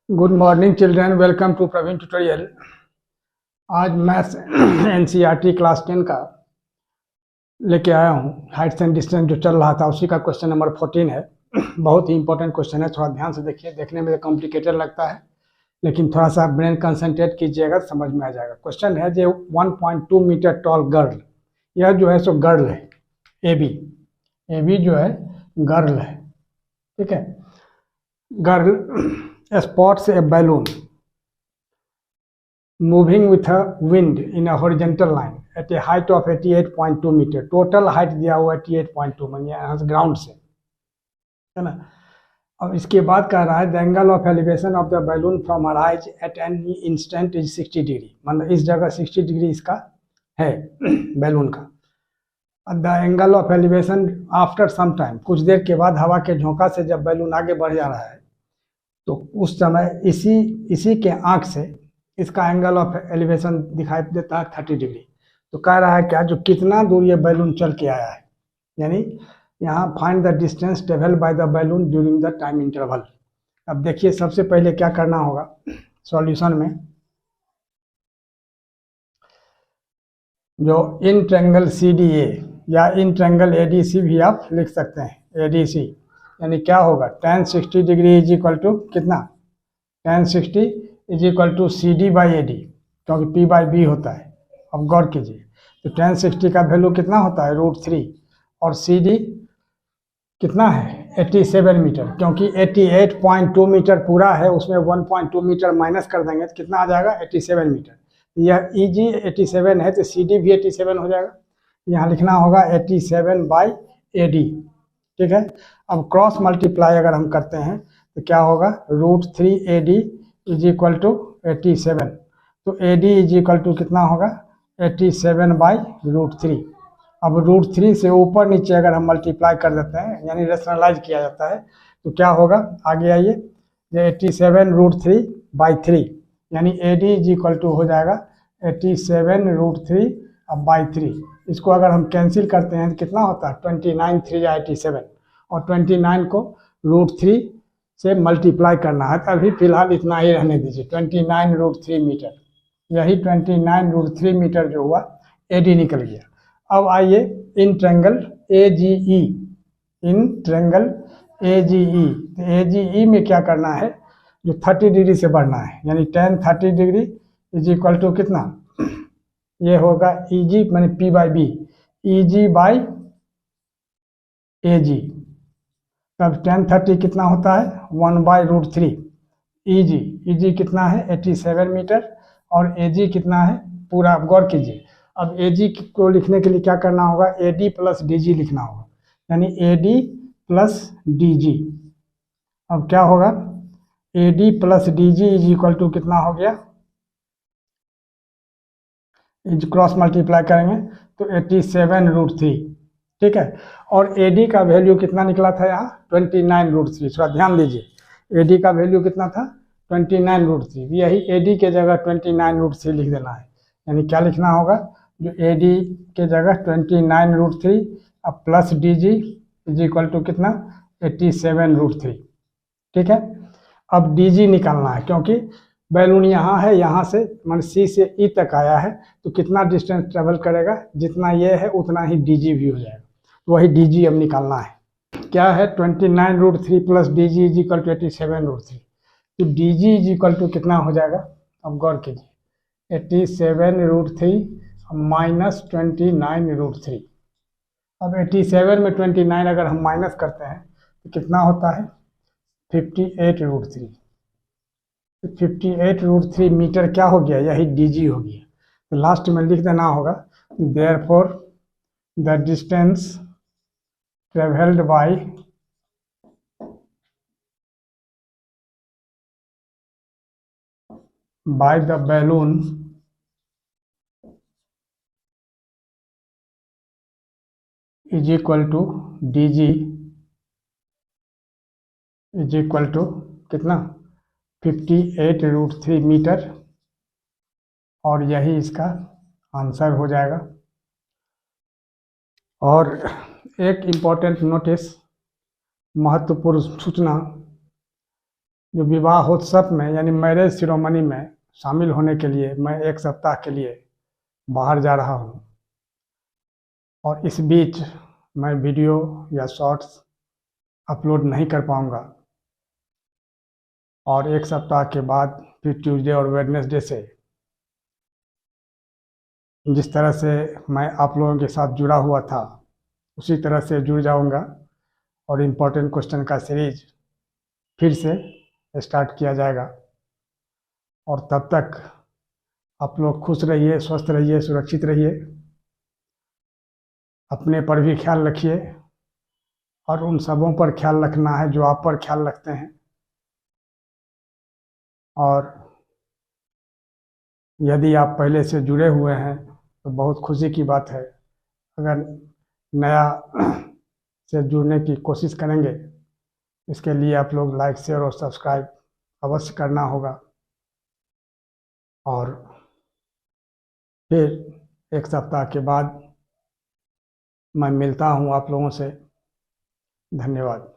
Good morning children, welcome to Praveen tutorial. आज maths NCERT class 10 का लेके आया हूँ। हाइट्स एंड डिस्टेंस जो चल रहा था उसी का क्वेश्चन नंबर 14 है। बहुत ही इंपॉर्टेंट क्वेश्चन है, थोड़ा ध्यान से देखिए। देखने में कॉम्प्लिकेटेड लगता है लेकिन थोड़ा सा ब्रेन कंसंट्रेट कीजिएगा, समझ में आ जाएगा। क्वेश्चन है जो 1.2 मीटर टॉल गर्ल, यह जो है सो गर्ल है, ए बी जो है गर्ल है, ठीक है। Girl spots a balloon moving with a wind in a horizontal line at a height of 88.2 metre. Total height दिया हुआ 88.2, मानिए यहाँ से ग्राउंड से, है ना। अब इसके बाद कह रहा है the angle of elevation of the balloon from arise at an instant is 60 degree. मतलब इस जगह 60 डिग्री इसका है बैलून का। The angle of elevation after some time, कुछ देर के बाद हवा के झोंका से जब बैलून आगे बढ़ जा रहा है तो उस समय इसी के आंख से इसका एंगल ऑफ एलिवेशन दिखाई देता है 30 डिग्री। तो कह रहा है क्या, जो कितना दूर ये बैलून चल के आया है, यानी यहाँ find the distance travel by the balloon during the time interval. अब देखिए सबसे पहले क्या करना होगा सॉल्यूशन में, जो इन ट्रायंगल CDA या इन ट्रायंगल ADC भी आप लिख सकते हैं, ADC यानी क्या होगा tan 60 degree is equal to कितना, tan 60 is equal to CD by AD, क्योंकि P बाई B होता है। अब गौर कीजिए तो tan 60 का वैल्यू कितना होता है √3 और CD कितना है 87 मीटर, क्योंकि 88.2 मीटर पूरा है, उसमें 1.2 मीटर माइनस कर देंगे तो कितना आ जाएगा 87 मीटर। यह EG 87 है तो CD भी 87 हो जाएगा। यहाँ लिखना होगा 87 बाई AD, ठीक है। अब क्रॉस मल्टीप्लाई अगर हम करते हैं तो क्या होगा √3 AD इज इक्वल टू 87। तो AD इज इक्वल टू कितना होगा 87 बाई √3। अब √3 से ऊपर नीचे अगर हम मल्टीप्लाई कर देते हैं यानी रेशनलाइज किया जाता है तो क्या होगा, आगे आइए, ये 87 √3 बाई 3 यानी AD इज इक्वल टू हो जाएगा 87 √3 अब बाई 3। इसको अगर हम कैंसिल करते हैं तो कितना होता है 29 3 या 87, और 29 को √3 से मल्टीप्लाई करना है। तो अभी फिलहाल इतना ही रहने दीजिए, 29 √3 मीटर। यही 29 √3 मीटर जो हुआ AD निकल गया। अब आइए in triangle AGE, in triangle AGE, तो AGE में क्या करना है, जो 30 डिग्री से बढ़ना है, यानी tan 30 degree is equal to कितना, ये होगा EG माने P by B, EG by AG। तब tan 30 कितना होता है 1 बाई √3 EG कितना है 87 मीटर और AG कितना है पूरा। आप गौर कीजिए, अब AG को लिखने के लिए क्या करना होगा AD प्लस DG लिखना होगा, यानी AD प्लस DG। अब क्या होगा AD plus DG is equal to कितना हो गया, क्रॉस मल्टीप्लाई करेंगे तो 87 √3, ठीक है। और AD का वैल्यू कितना निकला था यहाँ 29 √3। थोड़ा ध्यान दीजिए, AD का वैल्यू कितना था 29 √3, यही AD के जगह 29 √3 लिख देना है। यानी क्या लिखना होगा, जो AD के जगह 29 √3 अब plus DG is equal to कितना 87 √3, ठीक है। अब DG निकालना है, क्योंकि बैलून यहाँ है, यहाँ से मान C से E तक आया है तो कितना डिस्टेंस ट्रेवल करेगा, जितना ये है उतना ही DG भी हो जाएगा। तो वही DG अब निकालना है। क्या है 29 √3 plus DG is equal to 87 √3। तो DG इज इक्वल टू कितना हो जाएगा, अब गौर कीजिए 87 √3 माइनस 29 √3। अब 87 में 29 अगर हम माइनस करते हैं तो कितना होता है 58 √3। 58 √3 मीटर क्या हो गया, यही DG हो गया। तो लास्ट में लिख देना होगा therefore the distance travelled by the balloon is equal to DG is equal to कितना 58 √3 मीटर, और यही इसका आंसर हो जाएगा। और एक इम्पॉर्टेंट नोटिस, महत्वपूर्ण सूचना, जो विवाहोत्सव में यानी मैरिज सिरोमनी में शामिल होने के लिए मैं 1 सप्ताह के लिए बाहर जा रहा हूँ, और इस बीच मैं वीडियो या शॉर्ट्स अपलोड नहीं कर पाऊँगा। और 1 सप्ताह के बाद फिर ट्यूसडे और वेडनेसडे से जिस तरह से मैं आप लोगों के साथ जुड़ा हुआ था उसी तरह से जुड़ जाऊंगा, और इम्पोर्टेंट क्वेश्चन का सीरीज फिर से स्टार्ट किया जाएगा। और तब तक आप लोग खुश रहिए, स्वस्थ रहिए, सुरक्षित रहिए, अपने पर भी ख्याल रखिए, और उन सबों पर ख्याल रखना है जो आप पर ख्याल रखते हैं। और यदि आप पहले से जुड़े हुए हैं तो बहुत खुशी की बात है। अगर नया से जुड़ने की कोशिश करेंगे, इसके लिए आप लोग लाइक, शेयर और सब्सक्राइब अवश्य करना होगा। और फिर 1 सप्ताह के बाद मैं मिलता हूँ आप लोगों से। धन्यवाद।